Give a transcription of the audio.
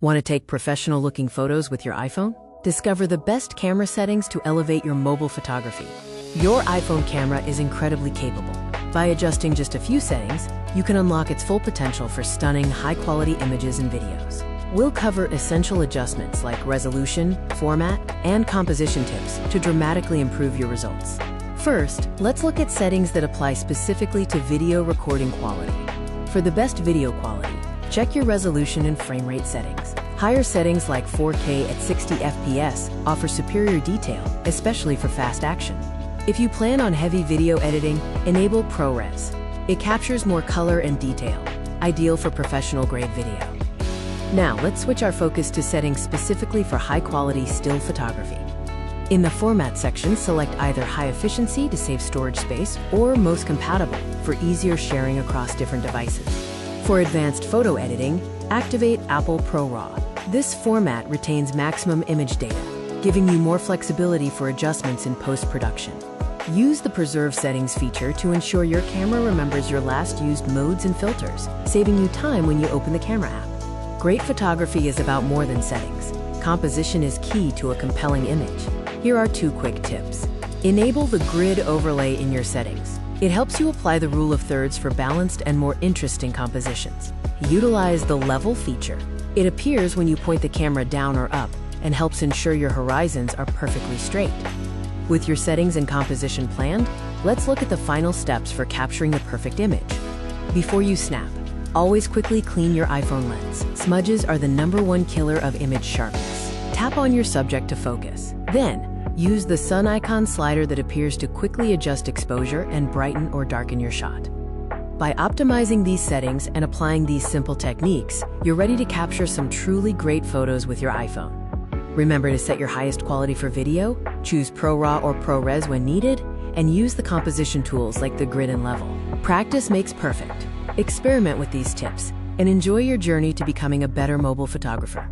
Want to take professional-looking photos with your iPhone? Discover the best camera settings to elevate your mobile photography. Your iPhone camera is incredibly capable. By adjusting just a few settings, you can unlock its full potential for stunning, high-quality images and videos. We'll cover essential adjustments like resolution, format, and composition tips to dramatically improve your results. First, let's look at settings that apply specifically to video recording quality. For the best video quality, check your resolution and frame rate settings. Higher settings like 4K at 60 FPS offer superior detail, especially for fast action. If you plan on heavy video editing, enable ProRes. It captures more color and detail, ideal for professional-grade video. Now, let's switch our focus to settings specifically for high-quality still photography. In the Format section, select either High Efficiency to save storage space or Most Compatible for easier sharing across different devices. For advanced photo editing, activate Apple ProRAW. This format retains maximum image data, giving you more flexibility for adjustments in post-production. Use the Preserve Settings feature to ensure your camera remembers your last used modes and filters, saving you time when you open the camera app. Great photography is about more than settings. Composition is key to a compelling image. Here are 2 quick tips. Enable the grid overlay in your settings. It helps you apply the rule of thirds for balanced and more interesting compositions. Utilize the level feature. It appears when you point the camera down or up and helps ensure your horizons are perfectly straight. With your settings and composition planned, let's look at the final steps for capturing the perfect image. Before you snap, always quickly clean your iPhone lens. Smudges are the #1 killer of image sharpness. Tap on your subject to focus. Then, use the sun icon slider that appears to quickly adjust exposure and brighten or darken your shot. By optimizing these settings and applying these simple techniques, you're ready to capture some truly great photos with your iPhone. Remember to set your highest quality for video, choose ProRAW or ProRes when needed, and use the composition tools like the grid and level. Practice makes perfect. Experiment with these tips and enjoy your journey to becoming a better mobile photographer.